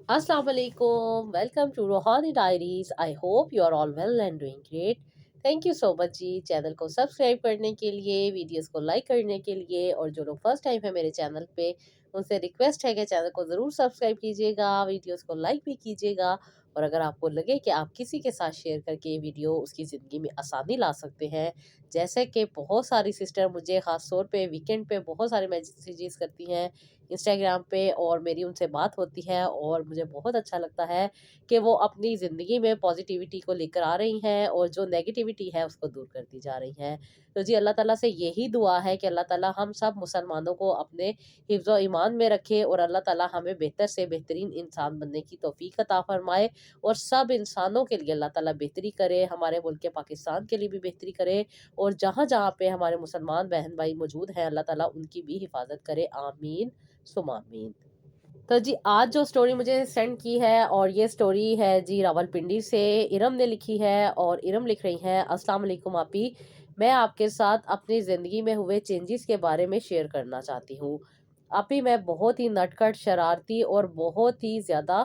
Assalamu alaikum. Welcome to Rohani Diaries. I hope you are all well and doing great. Thank you so much जी channel को subscribe करने के लिए, videos को like करने के लिए। और जो लोग फर्स्ट टाइम है मेरे चैनल पे, उनसे रिक्वेस्ट है कि चैनल को ज़रूर सब्सक्राइब कीजिएगा, वीडियोस को लाइक भी कीजिएगा। और अगर आपको लगे कि आप किसी के साथ शेयर करके ये वीडियो उसकी ज़िंदगी में आसानी ला सकते हैं, जैसे कि बहुत सारी सिस्टर मुझे ख़ास तौर पे वीकेंड पे बहुत सारे मैसेजेस करती हैं इंस्टाग्राम पे, और मेरी उनसे बात होती है और मुझे बहुत अच्छा लगता है कि वो अपनी ज़िंदगी में पॉजिटिविटी को लेकर आ रही हैं और जो नेगेटिविटी है उसको दूर करती जा रही हैं। तो जी अल्लाह ताला से यही दुआ है कि अल्लाह ताला हम सब मुसलमानों को अपने हिफ्ज़ ईमान में रखे और अल्लाह ताला हमें बेहतर से बेहतरीन इंसान बनने की तौफीक अता फरमाए और सब इंसानों के लिए अल्लाह ताला बेहतरी करे, हमारे मुल्क के पाकिस्तान के लिए भी बेहतरी करे और जहाँ-जहाँ पे हमारे मुसलमान बहन भाई मौजूद हैं अल्लाह ताला उनकी भी हिफाजत करे। आमीन सुमा आमीन। तो जी आज जो स्टोरी मुझे सेंड की है, और ये स्टोरी है जी रावलपिंडी से, इरम ने लिखी है। और इरम लिख रही हैं, अस्सलाम वालेकुम आपी, मैं आपके साथ अपनी ज़िंदगी में हुए चेंजेस के बारे में शेयर करना चाहती हूँ। आपी मैं बहुत ही नटखट, शरारती और बहुत ही ज़्यादा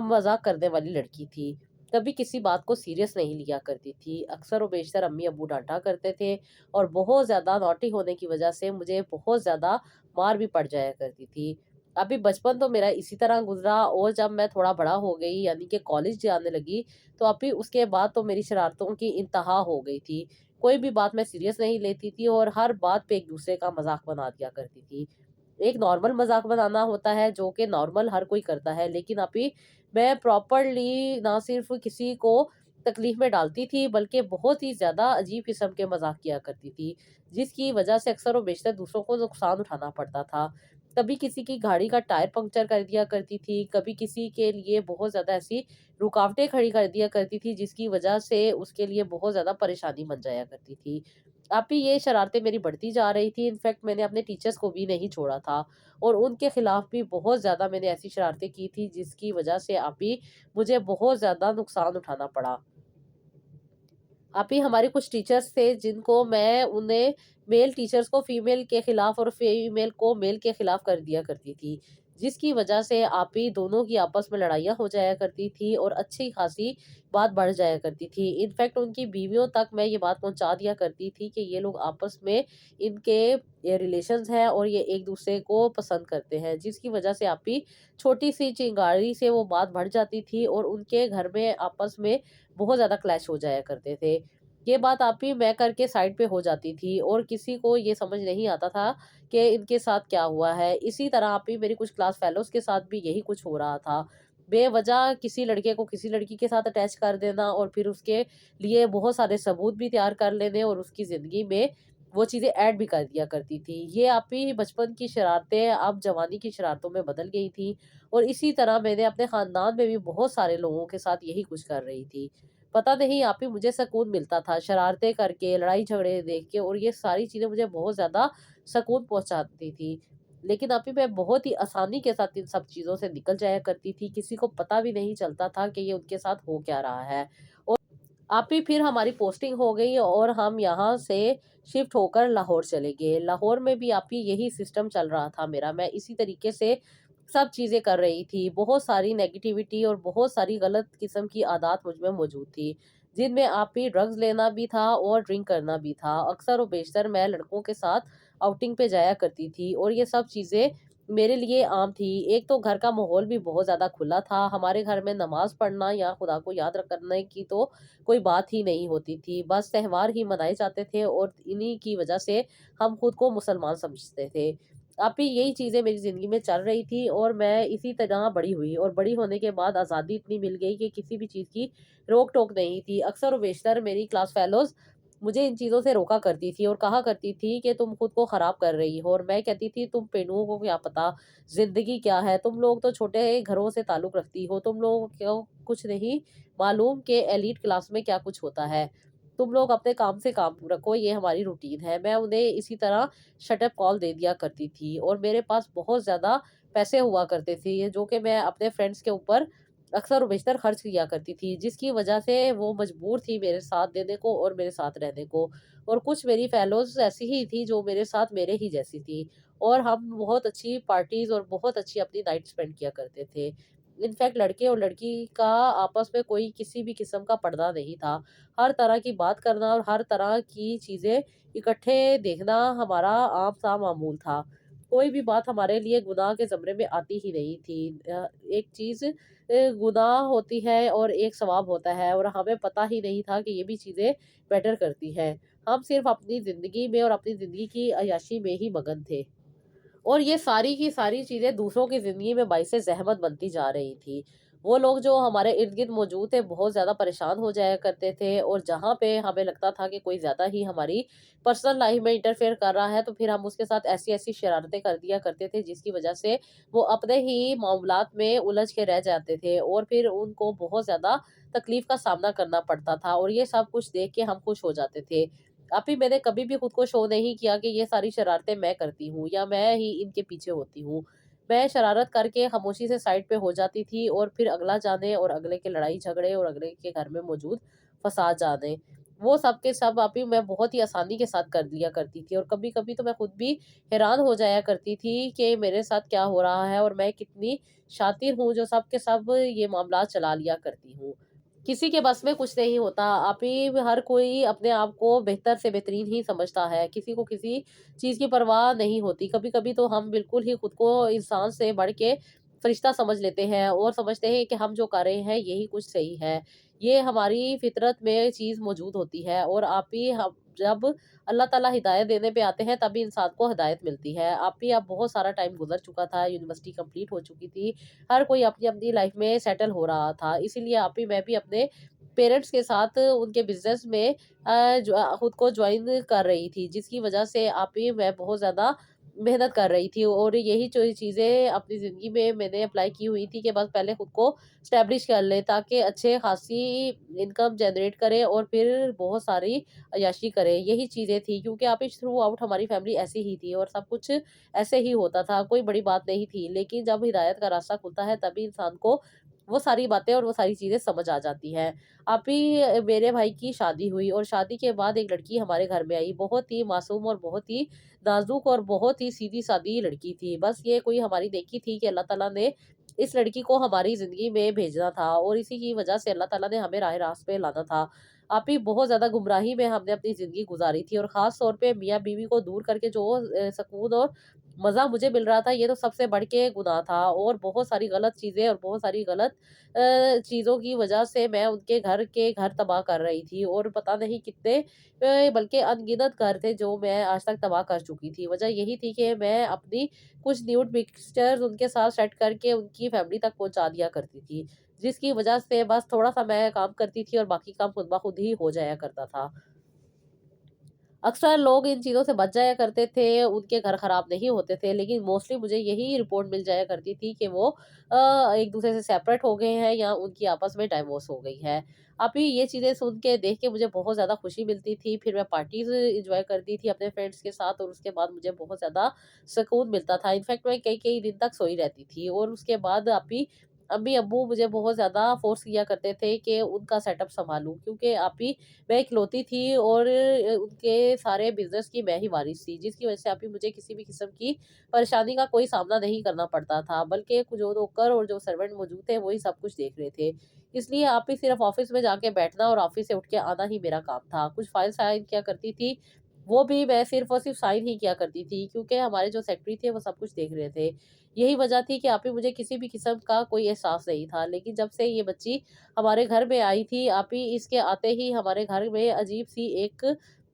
मजाक करने वाली लड़की थी। कभी किसी बात को सीरियस नहीं लिया करती थी। अक्सर और बेशतर अम्मी अब्बू डांटा करते थे और बहुत ज़्यादा नॉटी होने की वजह से मुझे बहुत ज़्यादा मार भी पड़ जाया करती थी। अभी बचपन तो मेरा इसी तरह गुज़रा, और जब मैं थोड़ा बड़ा हो गई यानी कि कॉलेज जाने लगी, तो अभी उसके बाद तो मेरी शरारतों की इंतहा हो गई थी। कोई भी बात मैं सीरियस नहीं लेती थी और हर बात पे एक-दूसरे का मज़ाक बना दिया करती थी। एक नॉर्मल मज़ाक बनाना होता है जो कि नॉर्मल हर कोई करता है, लेकिन अभी मैं प्रॉपर्ली ना सिर्फ़ किसी को तकलीफ़ में डालती थी, बल्कि बहुत ही ज़्यादा अजीब किस्म के मज़ाक किया करती थी, जिसकी वजह से अक्सर और बेशतर दूसरों को नुकसान उठाना पड़ता था। कभी किसी की गाड़ी का टायर पंक्चर कर दिया करती थी, कभी किसी के लिए बहुत ज़्यादा ऐसी रुकावटें खड़ी कर दिया करती थी, जिसकी वजह से उसके लिए बहुत ज़्यादा परेशानी बन जाया करती थी। अब भी ये शरारतें मेरी बढ़ती जा रही थी, इनफैक्ट मैंने अपने टीचर्स को भी नहीं छोड़ा था और उनके खिलाफ भी बहुत ज़्यादा मैंने ऐसी शरारतें की थी, जिसकी वजह से अभी मुझे बहुत ज़्यादा नुकसान उठाना पड़ा। अभी हमारे कुछ टीचर्स थे जिनको मैं उन्हें मेल टीचर्स को फीमेल के खिलाफ और फीमेल को मेल के खिलाफ कर दिया करती थी, जिसकी वजह से आप ही दोनों की आपस में लड़ाइयाँ हो जाया करती थी और अच्छी खासी बात बढ़ जाया करती थी। इनफैक्ट उनकी बीवियों तक मैं ये बात पहुंचा दिया करती थी कि ये लोग आपस में इनके ये रिलेशंस हैं और ये एक दूसरे को पसंद करते हैं, जिसकी वजह से आप ही छोटी सी चिंगारी से वो बात बढ़ जाती थी और उनके घर में आपस में बहुत ज़्यादा क्लैश हो जाया करते थे। ये बात आप ही मैं करके साइड पे हो जाती थी और किसी को ये समझ नहीं आता था कि इनके साथ क्या हुआ है। इसी तरह आप ही मेरी कुछ क्लास फेलोज़ के साथ भी यही कुछ हो रहा था। बेवजह किसी लड़के को किसी लड़की के साथ अटैच कर देना और फिर उसके लिए बहुत सारे सबूत भी तैयार कर लेने और उसकी ज़िंदगी में वो चीज़ें ऐड भी कर दिया करती थी। ये आप ही बचपन की शरारतें अब जवानी की शरारतों में बदल गई थी और इसी तरह मैंने अपने ख़ानदान में भी बहुत सारे लोगों के साथ यही कुछ कर रही थी। पता नहीं आप ही मुझे सुकून मिलता था शरारतें करके, लड़ाई झगड़े देख के, और ये सारी चीज़ें मुझे बहुत ज़्यादा सुकून पहुँचाती थी। लेकिन आप ही मैं बहुत ही आसानी के साथ इन सब चीज़ों से निकल जाया करती थी, किसी को पता भी नहीं चलता था कि ये उनके साथ हो क्या रहा है। और आप ही फिर हमारी पोस्टिंग हो गई और हम यहाँ से शिफ्ट होकर लाहौर चले गए। लाहौर में भी आप ही यही सिस्टम चल रहा था मेरा, मैं इसी तरीके से सब चीज़ें कर रही थी। बहुत सारी नेगेटिविटी और बहुत सारी गलत किस्म की आदत मुझ में मौजूद थी, जिनमें आप ही ड्रग्स लेना भी था और ड्रिंक करना भी था। अक्सर और बेशतर मैं लड़कों के साथ आउटिंग पे जाया करती थी और ये सब चीज़ें मेरे लिए आम थी। एक तो घर का माहौल भी बहुत ज़्यादा खुला था। हमारे घर में नमाज़ पढ़ना या खुदा को याद करने की तो कोई बात ही नहीं होती थी। बस त्योहार ही मनाए जाते थे और इन्हीं की वजह से हम खुद को मुसलमान समझते थे। अब भी यही चीज़ें मेरी ज़िंदगी में चल रही थी और मैं इसी तरह बड़ी हुई और बड़ी होने के बाद आज़ादी इतनी मिल गई कि किसी भी चीज़ की रोक-टोक नहीं थी। अक्सर व बेशतर मेरी क्लास फेलोज़ मुझे इन चीज़ों से रोका करती थी और कहा करती थी कि तुम खुद को ख़राब कर रही हो, और मैं कहती थी तुम पेड़ुओं को क्या पता ज़िंदगी क्या है, तुम लोग तो छोटे घरों से ताल्लुक़ रखती हो, तुम लोगों को कुछ नहीं मालूम कि एलीट क्लास में क्या कुछ होता है। तुम लोग अपने काम से काम रखो, ये हमारी रूटीन है। मैं उन्हें इसी तरह शट अप कॉल दे दिया करती थी और मेरे पास बहुत ज़्यादा पैसे हुआ करते थे, जो कि मैं अपने फ्रेंड्स के ऊपर अक्सर और बेशतर खर्च किया करती थी, जिसकी वजह से वो मजबूर थी मेरे साथ देने को और मेरे साथ रहने को। और कुछ मेरी फेलोज़ ऐसी ही थी जो मेरे साथ मेरे ही जैसी थी और हम बहुत अच्छी पार्टीज़ और बहुत अच्छी अपनी नाइट स्पेंड किया करते थे। इनफैक्ट लड़के और लड़की का आपस में कोई किसी भी किस्म का पर्दा नहीं था। हर तरह की बात करना और हर तरह की चीज़ें इकट्ठे देखना हमारा आम-सा मामूल था। कोई भी बात हमारे लिए गुनाह के ज़मरे में आती ही नहीं थी। एक चीज़ गुनाह होती है और एक सवाब होता है, और हमें पता ही नहीं था कि ये भी चीज़ें मैटर करती हैं। हम सिर्फ़ अपनी ज़िंदगी में और अपनी ज़िंदगी की अय्याशी में ही मगन थे। और ये सारी की सारी चीज़ें दूसरों की ज़िंदगी में बाइसे ज़हमत बनती जा रही थी। वो लोग जो हमारे इर्द-गिर्द मौजूद थे, बहुत ज़्यादा परेशान हो जाया करते थे, और जहाँ पे हमें लगता था कि कोई ज़्यादा ही हमारी पर्सनल लाइफ़ में इंटरफेयर कर रहा है, तो फिर हम उसके साथ ऐसी-ऐसी शरारतें कर दिया करते थे, जिसकी वजह से वो अपने ही मामलात में उलझ के रह जाते थे, और फिर उनको बहुत ज़्यादा तकलीफ़ का सामना करना पड़ता था, और ये सब कुछ देख के हम खुश हो जाते थे। अभी मैंने कभी भी खुद को शो नहीं किया कि ये सारी शरारतें मैं करती हूँ या मैं ही इनके पीछे होती हूँ। मैं शरारत करके खामोशी से साइड पे हो जाती थी, और फिर अगला जाने और अगले के लड़ाई झगड़े और अगले के घर में मौजूद फसाद जाने। वो सब के सब अभी मैं बहुत ही आसानी के साथ कर लिया करती थी, और कभी-कभी तो मैं खुद भी हैरान हो जाया करती थी कि मेरे साथ क्या हो रहा है, और मैं कितनी शातिर हूँ जो सब के सब ये मामलात चला लिया करती हूँ। किसी के बस में कुछ नहीं होता। आप ही हर कोई अपने आप को बेहतर से बेहतरीन ही समझता है। किसी को किसी चीज़ की परवाह नहीं होती। कभी-कभी तो हम बिल्कुल ही खुद को इंसान से बढ़ के फरिश्ता समझ लेते हैं, और समझते हैं कि हम जो कर रहे हैं यही कुछ सही है। ये हमारी फ़ितरत में चीज़ मौजूद होती है, और आप ही हम जब अल्लाह ताला हिदायत देने पे आते हैं, तभी इंसान को हिदायत मिलती है। आप ही अब बहुत सारा टाइम गुज़र चुका था, यूनिवर्सिटी कंप्लीट हो चुकी थी। हर कोई अपनी-अपनी लाइफ़ में सेटल हो रहा था। इसीलिए आप ही मैं भी अपने पेरेंट्स के साथ उनके बिज़नेस में खुद को जॉइन कर रही थी, जिसकी वजह से आप ही मैं बहुत ज़्यादा मेहनत कर रही थी, और यही जो चीज़ें अपनी ज़िंदगी में मैंने अप्लाई की हुई थी कि बस पहले खुद को एस्टेब्लिश कर लें, ताकि अच्छे खासी इनकम जनरेट करें और फिर बहुत सारी अय्याशी करें। यही चीज़ें थी, क्योंकि आप ही थ्रू आउट हमारी फैमिली ऐसी ही थी, और सब कुछ ऐसे ही होता था, कोई बड़ी बात नहीं थी। लेकिन जब हिदायत का रास्ता खुलता है, तभी इंसान को वो सारी बातें और वो सारी चीज़ें समझ आ जाती हैं। अभी मेरे भाई की शादी हुई, और शादी के बाद एक लड़की हमारे घर में आई। बहुत ही मासूम और बहुत ही नाज़ुक और बहुत ही सीधी-सादी लड़की थी। बस ये कोई हमारी नेकी थी कि अल्लाह ताला ने इस लड़की को हमारी ज़िंदगी में भेजना था, और इसी की वजह से अल्लाह ताला ने हमें राह रास्त पे लाना था। आप ही बहुत ज़्यादा गुमराही में हमने अपनी ज़िंदगी गुज़ारी थी, और ख़ास तौर पे मियाँ-बीवी को दूर करके जो सुकून और मज़ा मुझे मिल रहा था, ये तो सबसे बढ़ के गुनाह था, और बहुत सारी गलत चीज़ें और बहुत सारी गलत चीज़ों की वजह से मैं उनके घर तबाह कर रही थी, और पता नहीं कितने बल्कि अनगिनत घर थे जो मैं आज तक तबाह कर चुकी थी। वजह यही थी कि मैं अपनी कुछ न्यूड पिक्चर्स उनके साथ सेट करके उनकी फैमिली तक पहुँचा दिया करती थी, जिसकी वजह से बस थोड़ा-सा मैं काम करती थी, और बाकी काम खुद ब खुद ही हो जाया करता था। अक्सर लोग इन चीज़ों से बच जाया करते थे, उनके घर खराब नहीं होते थे, लेकिन मोस्टली मुझे यही रिपोर्ट मिल जाया करती थी कि वो एक-दूसरे से सेपरेट हो गए हैं, या उनकी आपस में डाइवोर्स हो गई है। अभी ये चीज़ें सुन के, देख के मुझे बहुत ज़्यादा खुशी मिलती थी, फिर मैं पार्टीज़ एन्जॉय करती थी अपने फ्रेंड्स के साथ, और उसके बाद मुझे बहुत ज़्यादा सुकून मिलता था। इनफैक्ट मैं कई-कई दिन तक सोई रहती थी, और उसके बाद अभी अम्मी-अब्बू मुझे बहुत ज़्यादा फ़ोर्स किया करते थे कि उनका सेटअप सँभालूँ, क्योंकि अभी मैं इकलौती थी, और उनके सारे बिज़नेस की मैं ही वारिस थी, जिसकी वजह से अभी मुझे किसी भी किस्म की परेशानी का कोई सामना नहीं करना पड़ता था, बल्कि जो नौकर और जो सर्वेंट मौजूद थे, वही सब कुछ देख रहे थे। इसलिए आप ही सिर्फ़ ऑफ़िस में जाके बैठना और ऑफ़िस से उठ के आना ही मेरा काम था। कुछ फ़ाइल साइन किया करती थी, वो भी मैं सिर्फ़ और सिर्फ़ साइन ही किया करती थी, क्योंकि हमारे जो सेक्रेटरी थे, वो सब कुछ देख रहे थे। यही वजह थी कि आप ही मुझे किसी भी किस्म का कोई एहसास नहीं था। लेकिन जब से ये बच्ची हमारे घर में आई थी, आप ही इसके आते ही हमारे घर में अजीब-सी एक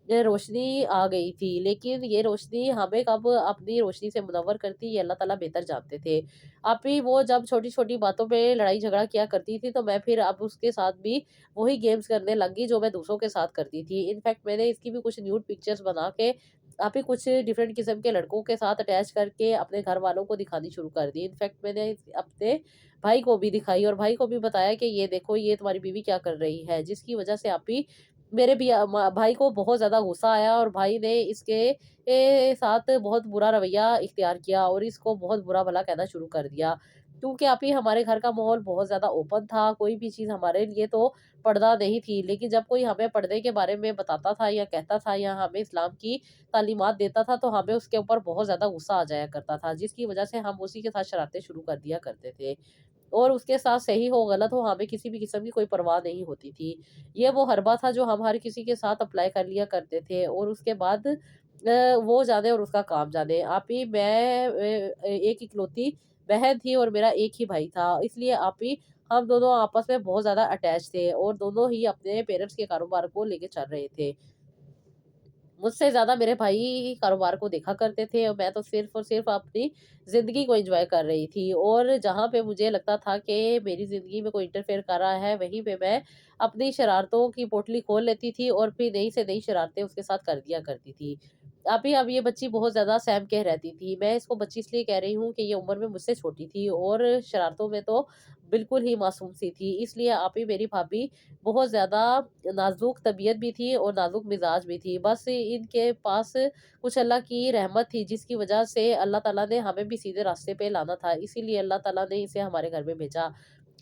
रोशनी आ गई थी। लेकिन ये रोशनी हमें कब अपनी रोशनी से मुनव्वर करती, ये अल्लाह ताला बेहतर जानते थे। आप ही वो जब छोटी-छोटी बातों पे लड़ाई-झगड़ा किया करती थी, तो मैं फिर अब उसके साथ भी वही गेम्स करने लगी जो मैं दूसरों के साथ करती थी। इनफैक्ट मैंने इसकी भी कुछ न्यूड पिक्चर्स बना के आप ही कुछ डिफरेंट किस्म के लड़कों के साथ अटैच करके अपने घर वालों को दिखानी शुरू कर दी। इनफैक्ट मैंने अपने भाई को भी दिखाई, और भाई को भी बताया कि ये देखो, ये तुम्हारी बीवी क्या कर रही है, जिसकी वजह से आप ही मेरे भी भाई को बहुत ज़्यादा गुस्सा आया, और भाई ने इसके साथ बहुत बुरा रवैया इख्तियार किया, और इसको बहुत बुरा भला कहना शुरू कर दिया, क्योंकि आप ही हमारे घर का माहौल बहुत ज़्यादा ओपन था। कोई भी चीज़ हमारे लिए तो पर्दा नहीं थी, लेकिन जब कोई हमें पर्दे के बारे में बताता था या कहता था, या हमें इस्लाम की तालीमात देता था, तो हमें उसके ऊपर बहुत ज़्यादा गुस्सा आ जाया करता था, जिसकी वजह से हम उसी के साथ शरारतें शुरू कर दिया करते थे। और उसके साथ सही हो गलत हो हमें किसी भी किस्म की कोई परवाह नहीं होती थी। ये वो हरबा था जो हम हर किसी के साथ अप्लाई कर लिया करते थे, और उसके बाद वो जाने और उसका काम जाने। आप ही मैं एक इकलौती बहन थी और मेरा एक ही भाई था। इसलिए आप ही हम दोनों आपस में बहुत ज़्यादा अटैच थे और दोनों ही अपने पेरेंट्स के कारोबार को लेके चल रहे थे। मुझसे ज़्यादा मेरे भाई कारोबार को देखा करते थे और मैं तो सिर्फ़ और सिर्फ़ अपनी ज़िंदगी को एन्जॉय कर रही थी, और जहाँ पे मुझे लगता था कि मेरी ज़िंदगी में कोई इंटरफेयर कर रहा है, वहीं पे मैं अपनी शरारतों की पोटली खोल लेती थी और फिर नई से नई शरारतें उसके साथ कर दिया करती थी। अभी अब ये बच्ची बहुत ज़्यादा सहम के रहती थी। मैं इसको बच्ची इसलिए कह रही हूँ कि ये उम्र में मुझसे छोटी थी और शरारतों में तो बिल्कुल ही मासूम सी थी। इसलिए आप ही मेरी भाभी बहुत ज़्यादा नाज़ुक तबीयत भी थी और नाज़ुक मिज़ाज भी थी। बस इनके पास कुछ अल्लाह की रहमत थी, जिसकी वज़ह से अल्लाह ताला ने हमें भी सीधे रास्ते पे लाना था। इसीलिए अल्लाह ताला ने इसे हमारे घर में भेजा।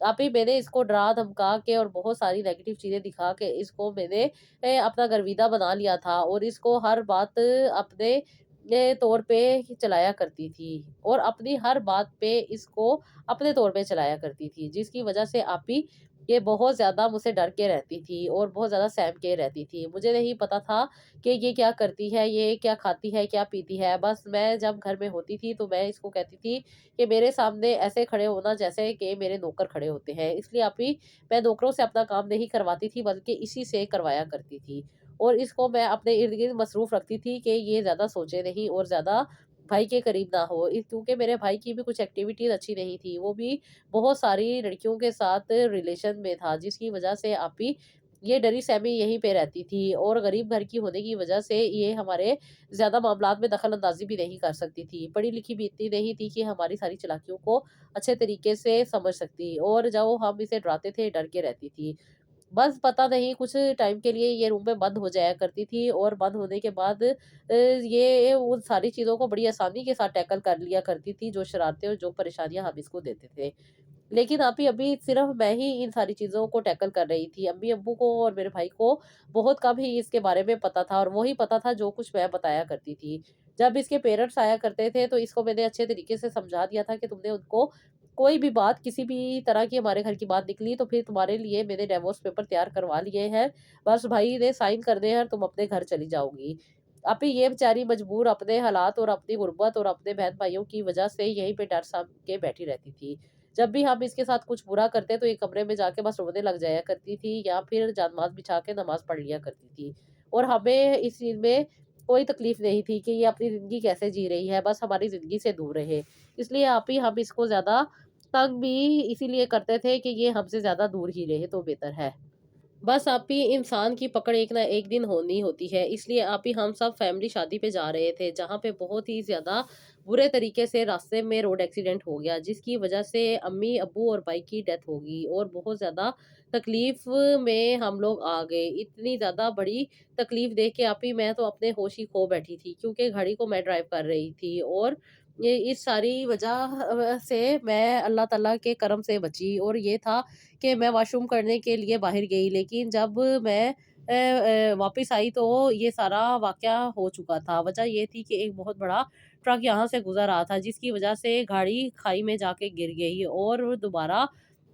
अभी मैंने इसको डरा-धमका के और बहुत सारी नेगेटिव चीज़ें दिखा के इसको मैंने अपना गर्विदा बना लिया था, और इसको हर बात अपने तौर पे ही चलाया करती थी, और अपनी हर बात पे इसको अपने तौर पे चलाया करती थी, जिसकी वजह से आप ही ये बहुत ज़्यादा मुझसे डर के रहती थी और बहुत ज़्यादा सहम के रहती थी। मुझे नहीं पता था कि ये क्या करती है, ये क्या खाती है, क्या पीती है। बस मैं जब घर में होती थी तो मैं इसको कहती थी कि मेरे सामने ऐसे खड़े होना जैसे कि मेरे नौकर खड़े होते हैं। इसलिए आप ही मैं नौकरों से अपना काम नहीं करवाती थी, बल्कि इसी से करवाया करती थी। और इसको मैं अपने इर्द-गिर्द मसरूफ़ रखती थी कि ये ज़्यादा सोचे नहीं और ज़्यादा भाई के करीब ना हो। क्योंकि मेरे भाई की भी कुछ एक्टिविटीज़ अच्छी नहीं थी। वो भी बहुत सारी लड़कियों के साथ रिलेशन में था, जिसकी वजह से आप ही ये डरी-सहमी यहीं पे रहती थी, और गरीब घर की होने की वजह से ये हमारे ज़्यादा मामलात में दखल-अंदाज़ी भी नहीं कर सकती थी। पढ़ी-लिखी भी इतनी नहीं थी कि हमारी सारी चालाकियों को अच्छे तरीके से समझ सकती, और जब हम इसे डराते थे, डर के रहती थी। बस पता नहीं कुछ टाइम के लिए ये रूम में बंद हो जाया करती थी, और बंद होने के बाद ये उन सारी चीज़ों को बड़ी आसानी के साथ टैकल कर लिया करती थी, जो शरारतें और जो परेशानियाँ हम इसको देते थे। लेकिन अभी सिर्फ़ मैं ही इन सारी चीज़ों को टैकल कर रही थी। अम्मी-अब्बू को और मेरे भाई को बहुत कम ही इसके बारे में पता था, और वो ही पता था जो कुछ मैं बताया करती थी। जब इसके पेरेंट्स आया करते थे तो इसको मैंने अच्छे तरीके से समझा दिया था कि तुमने उनको कोई भी बात, किसी भी तरह की हमारे घर की बात निकली तो फिर तुम्हारे लिए मैंने डिवोर्स पेपर तैयार करवा लिए हैं। बस भाई ने साइन करने हैं और तुम अपने घर चली जाओगी। अभी ये बेचारी मजबूर अपने हालात और अपनी गुर्बत और अपने बहन-भाइयों की वज़ह से यहीं पे डर सा के बैठी रहती थी। जब भी हम इसके साथ कुछ बुरा करते तो एक कमरे में जाके बस रोने लग जाया करती थी, या फिर जानमाज़ बिछा के नमाज़ पढ़ लिया करती थी। और हमें इस चीज़ में कोई तकलीफ़ नहीं थी कि ये अपनी ज़िंदगी कैसे जी रही है, बस हमारी ज़िंदगी से दूर रहे। इसलिए आप ही हम इसको ज़्यादा तंग भी इसीलिए करते थे कि ये हमसे ज़्यादा दूर ही रहे तो बेहतर है। बस आप ही इंसान की पकड़ एक ना एक दिन होनी होती है, इसलिए आप ही हम सब फैमिली शादी पे जा रहे थे, जहाँ पे बहुत ही ज़्यादा बुरे तरीके से रास्ते में रोड एक्सीडेंट हो गया, जिसकी वजह से अम्मी अब्बू और भाई की डेथ हो गई, और बहुत ज़्यादा तकलीफ में हम लोग आ गए। इतनी ज़्यादा बड़ी तकलीफ देख के आप ही मैं तो अपने होश ही खो बैठी थी, क्योंकि गाड़ी को मैं ड्राइव कर रही थी, और ये इस सारी वजह से मैं अल्लाह ताला के करम से बची, और ये था कि मैं वॉशरूम करने के लिए बाहर गई, लेकिन जब मैं वापस आई तो ये सारा वाक़या हो चुका था। वजह ये थी कि एक बहुत बड़ा ट्रक यहाँ से गुज़र रहा था, जिसकी वजह से गाड़ी खाई में जाके गिर गई, और दोबारा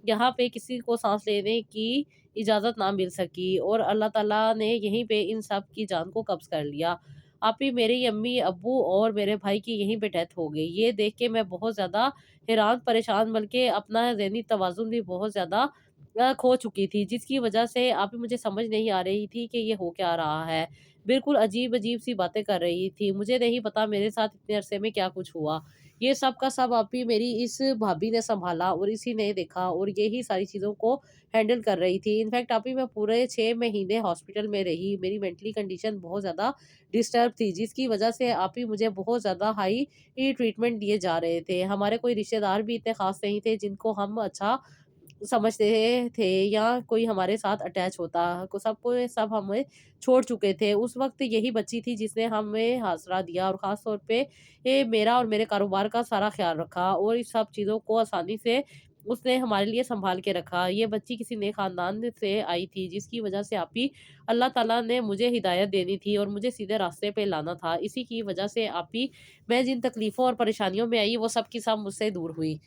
यहाँ पे किसी को साँस लेने की इजाज़त ना मिल सकी, और अल्लाह ताला ने यहीं पे इन सब की जान को कब्ज़ कर लिया। अभी मेरी अम्मी-अब्बू और मेरे भाई की यहीं पे डेथ हो गई। ये देख के मैं बहुत ज़्यादा हैरान परेशान, बल्कि अपना ज़हनी तवाज़ुन भी बहुत ज़्यादा खो चुकी थी, जिसकी वजह से आप ही मुझे समझ नहीं आ रही थी कि ये हो क्या रहा है। बिल्कुल अजीब-अजीब सी बातें कर रही थी। मुझे नहीं पता मेरे साथ इतने अरसे में क्या कुछ हुआ। ये सब का सब आप ही मेरी इस भाभी ने सँभाला और इसी ने देखा, और यही सारी चीज़ों को हैंडल कर रही थी। इनफैक्ट आप ही मैं पूरे 6 महीने हॉस्पिटल में रही। मेरी मेंटली कंडीशन बहुत ज़्यादा डिस्टर्ब थी, जिसकी वजह से आप ही मुझे बहुत ज़्यादा हाई ट्रीटमेंट दिए जा रहे थे। हमारे कोई रिश्तेदार भी इतने ख़ास नहीं थे जिनको हम अच्छा समझते थे, या कोई हमारे साथ अटैच होता। को सबको सब हमें छोड़ चुके थे। उस वक़्त यही बच्ची थी जिसने हमें आसरा दिया, और ख़ास तौर पे मेरा और मेरे कारोबार का सारा ख़्याल रखा, और इस सब चीज़ों को आसानी से उसने हमारे लिए सँभाल के रखा। ये बच्ची किसी नेक ख़ानदान से आई थी, जिसकी वज़ह से आप ही अल्लाह ताला ने मुझे हिदायत देनी थी और मुझे सीधे रास्ते पे लाना था। इसी की वज़ह से आप ही मैं जिन तकलीफ़ों और परेशानियों में आई, वो सब की सब मुझसे दूर हुई।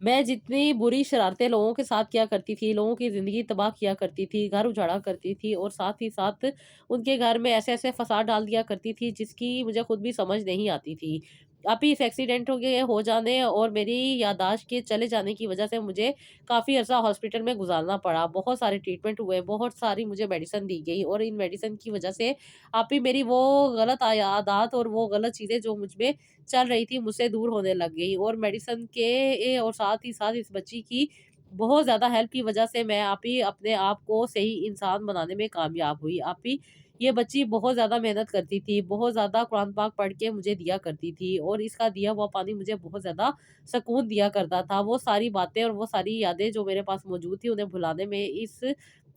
मैं जितनी बुरी शरारतें लोगों के साथ किया करती थी, लोगों की ज़िंदगी तबाह किया करती थी, घर उजाड़ा करती थी और साथ ही साथ उनके घर में ऐसे-ऐसे फ़साद डाल दिया करती थी जिसकी मुझे खुद भी समझ नहीं आती थी। अभी इस एक्सीडेंट हो जाने और मेरी याददाश्त के चले जाने की वज़ह से मुझे काफ़ी अर्सा हॉस्पिटल में गुज़ारना पड़ा। बहुत सारे ट्रीटमेंट हुए, बहुत सारी मुझे मेडिसिन दी गई और इन मेडिसिन की वज़ह से अभी मेरी वो गलत आदत और वो गलत चीज़ें जो मुझ में चल रही थी मुझसे दूर होने लग गई और मेडिसिन के और साथ ही साथ इस बच्ची की बहुत ज़्यादा हेल्प की वजह से मैं आप ही अपने आप को सही इंसान बनाने में कामयाब हुई। आप ही ये बच्ची बहुत ज़्यादा मेहनत करती थी, बहुत ज़्यादा कुरान पाक पढ़ के मुझे दिया करती थी और इसका दिया हुआ पानी मुझे बहुत ज़्यादा सुकून दिया करता था। वो सारी बातें और वो सारी यादें जो मेरे पास मौजूद थी उन्हें भुलाने में इस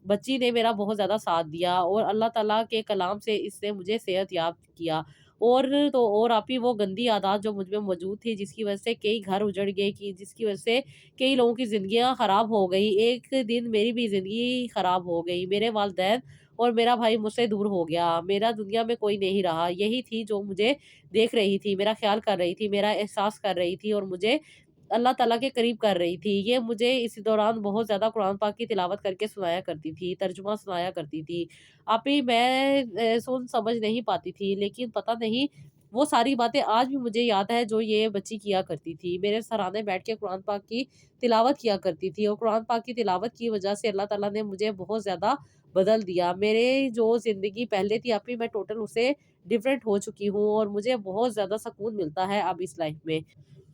बच्ची ने मेरा बहुत ज़्यादा साथ दिया और अल्लाह ताला के कलाम से इसने मुझे सेहत याब किया। और तो और आप ही वो गंदी आदत जो मुझ में मौजूद थी जिसकी वजह से कई घर उजड़ गए कि जिसकी वजह से कई लोगों की ज़िंदगियाँ ख़राब हो गई। एक दिन मेरी भी ज़िंदगी ख़राब हो गई। मेरे वालिदैन और मेरा भाई मुझसे दूर हो गया। मेरा दुनिया में कोई नहीं रहा। यही थी जो मुझे देख रही थी, मेरा ख़्याल कर रही थी, मेरा एहसास कर रही थी और मुझे अल्लाह ताला के करीब कर रही थी। ये मुझे इस दौरान बहुत ज़्यादा कुरान पाक की तिलावत करके सुनाया करती थी, तर्जुमा सुनाया करती थी। आप ही मैं सुन समझ नहीं पाती थी, लेकिन पता नहीं वो सारी बातें आज भी मुझे याद है जो ये बच्ची किया करती थी। मेरे सराहने बैठ के कुरान पाक की तिलावत किया करती थी और कुरान पाक की तिलावत की वजह से अल्लाह ताला ने मुझे बहुत ज़्यादा बदल दिया। मेरे जो ज़िंदगी पहले थी, अभी मैं टोटल उससे डिफरेंट हो चुकी हूँ और मुझे बहुत ज़्यादा सुकून मिलता है अब इस लाइफ में।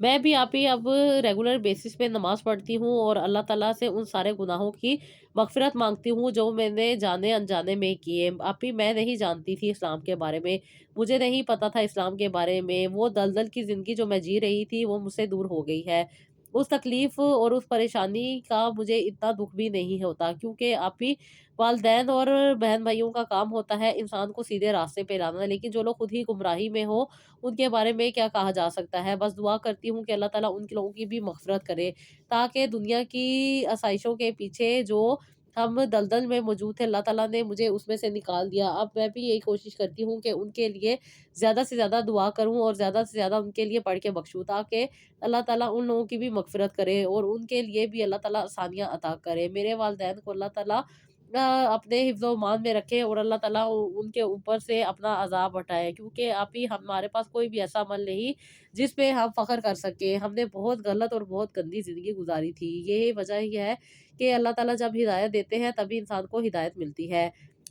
मैं भी आप ही अब रेगुलर बेसिस पे नमाज़ पढ़ती हूँ और अल्लाह ताला से उन सारे गुनाहों की मग़फ़िरत माँगती हूँ जो मैंने जाने-अनजाने में किए। आप ही मैं नहीं जानती थी इस्लाम के बारे में, मुझे नहीं पता था इस्लाम के बारे में। वो दलदल की ज़िंदगी जो मैं जी रही थी वो मुझसे दूर हो गई है। उस तकलीफ़ और उस परेशानी का मुझे इतना दुःख भी नहीं होता क्योंकि आप ही वालिदैन और बहन-भाइयों का काम होता है इंसान को सीधे रास्ते पे लाना, लेकिन जो लोग खुद ही गुमराही में हो उनके बारे में क्या कहा जा सकता है। बस दुआ करती हूँ कि अल्लाह ताला उन लोगों की भी मग़फ़िरत करे, ताकि दुनिया की आसाइशों के पीछे जो हम दलदल में मौजूद थे, अल्लाह ताला ने मुझे उसमें से निकाल दिया। अब मैं भी यही कोशिश करती हूँ कि उनके लिए ज़्यादा से ज़्यादा दुआ करूँ और ज़्यादा से ज़्यादा उनके लिए पढ़ के बख्शूँ, ताकि अल्लाह ताला उन लोगों की भी मग़फ़िरत करे और उनके लिए भी अल्लाह ताला आसानियाँ अता करे। मेरे वालिदैन को अल्लाह ताला अपने हिफ्ज़-ओ-ईमान में रखे और अल्लाह ताला उनके ऊपर से अपना अज़ाब हटाए, क्योंकि आप ही हमारे पास कोई भी ऐसा अमल नहीं जिस पे हम फ़ख्र कर सकें। हमने बहुत गलत और बहुत गंदी ज़िंदगी गुज़ारी थी। यही वजह ये है कि अल्लाह ताला जब हिदायत देते हैं तभी इंसान को हिदायत मिलती है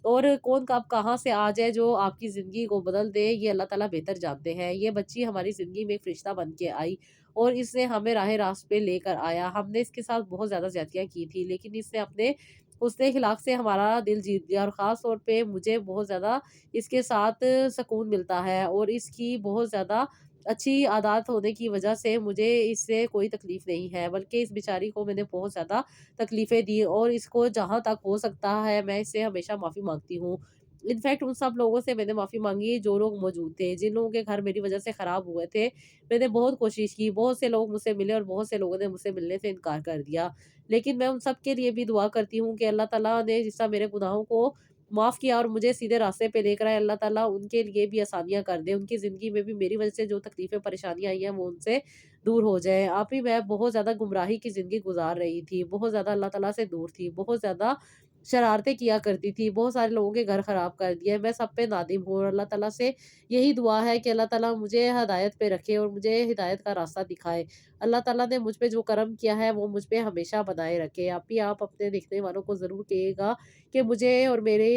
और कौन कब कहाँ से आ जाए जो आपकी ज़िंदगी को बदल दे, ये अल्लाह ताला बेहतर जानते हैं। ये बच्ची हमारी ज़िंदगी में एक फ़रिश्ता बन के आई और इसने हमें राह रास्त पे लेकर आया। हमने इसके साथ बहुत ज़्यादा ज़्यादतियाँ की थी, लेकिन इसने अपने उसने अख़लाक़ से हमारा दिल जीत लिया और ख़ास तौर पे मुझे बहुत ज़्यादा इसके साथ सुकून मिलता है और इसकी बहुत ज़्यादा अच्छी आदत होने की वजह से मुझे इससे कोई तकलीफ़ नहीं है, बल्कि इस बेचारी को मैंने बहुत ज़्यादा तकलीफ़ें दी और इसको जहाँ तक हो सकता है मैं इससे हमेशा माफ़ी माँगती हूँ। इनफैक्ट उन सब लोगों से मैंने माफ़ी माँगी जो लोग मौजूद थे, जिन लोगों के घर मेरी वजह से ख़राब हुए थे। मैंने बहुत कोशिश की, बहुत से लोग मुझसे मिले और बहुत से लोगों ने मुझसे मिलने से इनकार कर दिया। लेकिन मैं उन सब के लिए भी दुआ करती हूँ कि अल्लाह ताला ने जिस तरह मेरे गुनाहों को माफ़ किया और मुझे सीधे रास्ते पे लेकर आए, अल्लाह ताला उनके लिए भी आसानियाँ कर दे। उनकी ज़िंदगी में भी मेरी वज़ह से जो तकलीफ़ें, परेशानियाँ आई हैं, वो उनसे दूर हो जाएँ। आप ही मैं बहुत ज़्यादा गुमराही की ज़िंदगी गुज़ार रही थी, बहुत ज़्यादा अल्लाह ताला से दूर थी, बहुत ज़्यादा शरारतें किया करती थी, बहुत सारे लोगों के घर ख़राब कर दिए। मैं सब पे नादिम हूँ और अल्लाह ताला से यही दुआ है कि अल्लाह ताला मुझे हिदायत पे रखे और मुझे हिदायत का रास्ता दिखाए। अल्लाह ताला ने मुझ पे जो करम किया है वो मुझ पे हमेशा बनाए रखे। आप अपने देखने वालों को ज़रूर कहिएगा कि मुझे और मेरे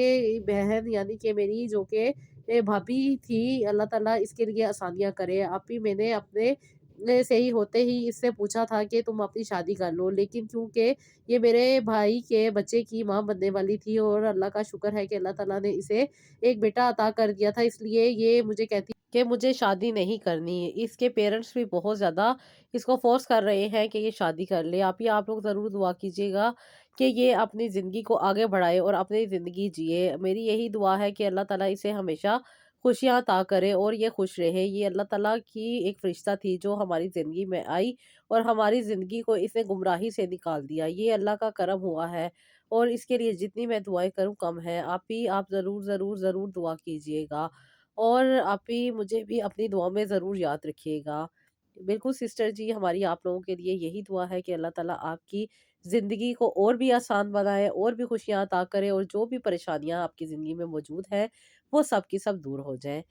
बहन यानी कि मेरी जो कि भाभी थी, अल्लाह ताला इसके लिए आसानियाँ करे। आप ही मैंने अपने सही होते ही इससे पूछा था कि तुम अपनी शादी कर लो, लेकिन चूँकि ये मेरे भाई के बच्चे की माँ बनने वाली थी और अल्लाह का शुक्र है कि अल्लाह ताला ने इसे एक बेटा अता कर दिया था, इसलिए ये मुझे कहती कि मुझे शादी नहीं करनी। इसके पेरेंट्स भी बहुत ज़्यादा इसको फ़ोर्स कर रहे हैं कि ये शादी कर ले। आप लोग ज़रूर दुआ कीजिएगा कि ये अपनी ज़िंदगी को आगे बढ़ाए और अपनी ज़िंदगी जिए। मेरी यही दुआ है कि अल्लाह ताला इसे हमेशा खुशियाँ अता करे और ये खुश रहे। ये अल्लाह ताला की एक फ़रिश्ता थी जो हमारी ज़िंदगी में आई और हमारी ज़िंदगी को इसने गुमराही से निकाल दिया। ये अल्लाह का करम हुआ है और इसके लिए जितनी मैं दुआएँ करूँ कम है। आप ज़रूर, ज़रूर, ज़रूर दुआ कीजिएगा और आप ही मुझे भी अपनी दुआ में ज़रूर याद रखिएगा। بالकुल सिस्टर जी, हमारी आप लोगों के लिए यही दुआ है कि अल्लाह ताला आपकी ज़िंदगी को और भी आसान बनाए, और भी खुशियाँ अता करे, और जो भी परेशानियाँ आपकी ज़िंदगी में मौजूद हैं, वो सब की सब दूर हो जाएँ।